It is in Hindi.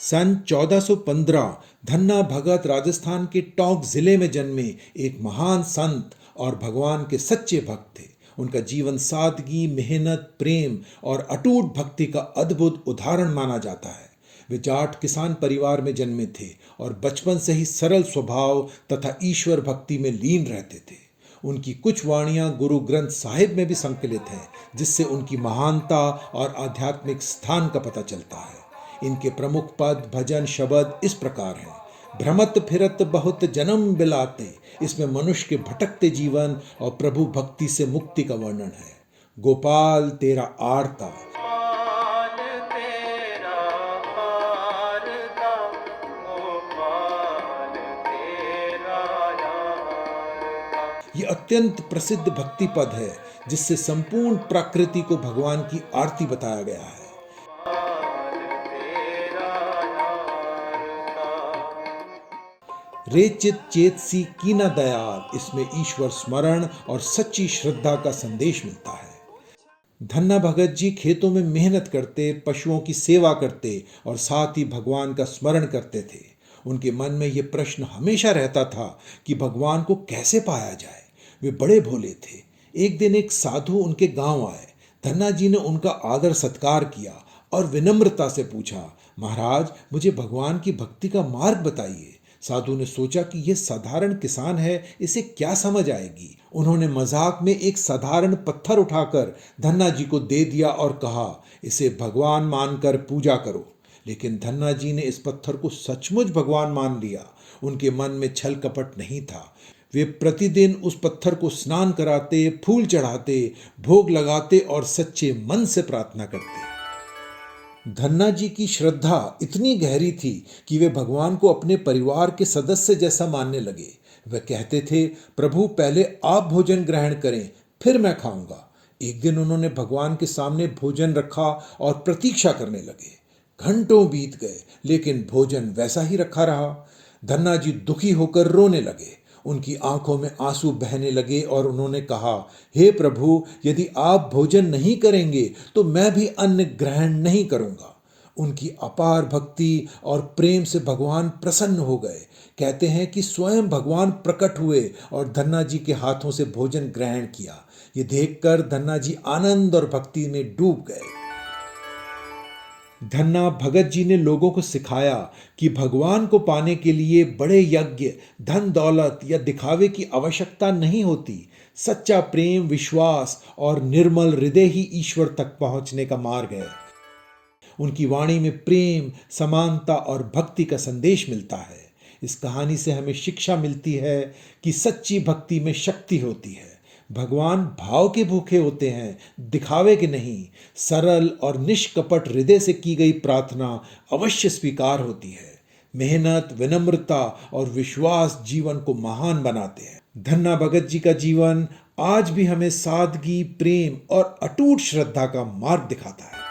सन 1415 धन्ना भगत राजस्थान के टोंक जिले में जन्मे एक महान संत और भगवान के सच्चे भक्त थे। उनका जीवन सादगी, मेहनत, प्रेम और अटूट भक्ति का अद्भुत उदाहरण माना जाता है। वे जाट किसान परिवार में जन्मे थे और बचपन से ही सरल स्वभाव तथा ईश्वर भक्ति में लीन रहते थे। उनकी कुछ वाणियां गुरु ग्रंथ साहिब में भी संकलित हैं, जिससे उनकी महानता और आध्यात्मिक स्थान का पता चलता है। इनके प्रमुख पद, भजन, शब्द इस प्रकार हैं। भ्रमत फिरत बहुत जन्म बिलाते, इसमें मनुष्य के भटकते जीवन और प्रभु भक्ति से मुक्ति का वर्णन है। गोपाल तेरा आरता, ये अत्यंत प्रसिद्ध भक्ति पद है, जिससे संपूर्ण प्रकृति को भगवान की आरती बताया गया है। रे चित चेतसी कीना दयाल, इसमें ईश्वर स्मरण और सच्ची श्रद्धा का संदेश मिलता है। धन्ना भगत जी खेतों में मेहनत करते, पशुओं की सेवा करते और साथ ही भगवान का स्मरण करते थे। उनके मन में यह प्रश्न हमेशा रहता था कि भगवान को कैसे पाया जाए। वे बड़े भोले थे। एक दिन एक साधु उनके गांव आए। धन्ना जी ने उनका आदर सत्कार किया और विनम्रता से पूछा, महाराज, मुझे भगवान की भक्ति का मार्ग बताइए। साधु ने सोचा कि यह साधारण किसान है, इसे क्या समझ आएगी। उन्होंने मजाक में एक साधारण पत्थर उठाकर धन्ना जी को दे दिया और कहा, इसे भगवान मानकर पूजा करो। लेकिन धन्ना जी ने इस पत्थर को सचमुच भगवान मान लिया। उनके मन में छल कपट नहीं था। वे प्रतिदिन उस पत्थर को स्नान कराते, फूल चढ़ाते, भोग लगाते और सच्चे मन से प्रार्थना करते। धन्ना जी की श्रद्धा इतनी गहरी थी कि वे भगवान को अपने परिवार के सदस्य जैसा मानने लगे। वे कहते थे, प्रभु पहले आप भोजन ग्रहण करें, फिर मैं खाऊंगा। एक दिन उन्होंने भगवान के सामने भोजन रखा और प्रतीक्षा करने लगे। घंटों बीत गए, लेकिन भोजन वैसा ही रखा रहा। धन्ना जी दुखी होकर रोने लगे। उनकी आंखों में आंसू बहने लगे और उन्होंने कहा, हे प्रभु, यदि आप भोजन नहीं करेंगे तो मैं भी अन्न ग्रहण नहीं करूंगा। उनकी अपार भक्ति और प्रेम से भगवान प्रसन्न हो गए। कहते हैं कि स्वयं भगवान प्रकट हुए और धन्ना जी के हाथों से भोजन ग्रहण किया। ये देखकर धन्ना जी आनंद और भक्ति में डूब गए। धन्ना भगत जी ने लोगों को सिखाया कि भगवान को पाने के लिए बड़े यज्ञ, धन दौलत या दिखावे की आवश्यकता नहीं होती। सच्चा प्रेम, विश्वास और निर्मल हृदय ही ईश्वर तक पहुंचने का मार्ग है। उनकी वाणी में प्रेम, समानता और भक्ति का संदेश मिलता है। इस कहानी से हमें शिक्षा मिलती है कि सच्ची भक्ति में शक्ति होती है। भगवान भाव के भूखे होते हैं, दिखावे के नहीं। सरल और निष्कपट हृदय से की गई प्रार्थना अवश्य स्वीकार होती है। मेहनत, विनम्रता और विश्वास जीवन को महान बनाते हैं। धन्ना भगत जी का जीवन आज भी हमें सादगी, प्रेम और अटूट श्रद्धा का मार्ग दिखाता है।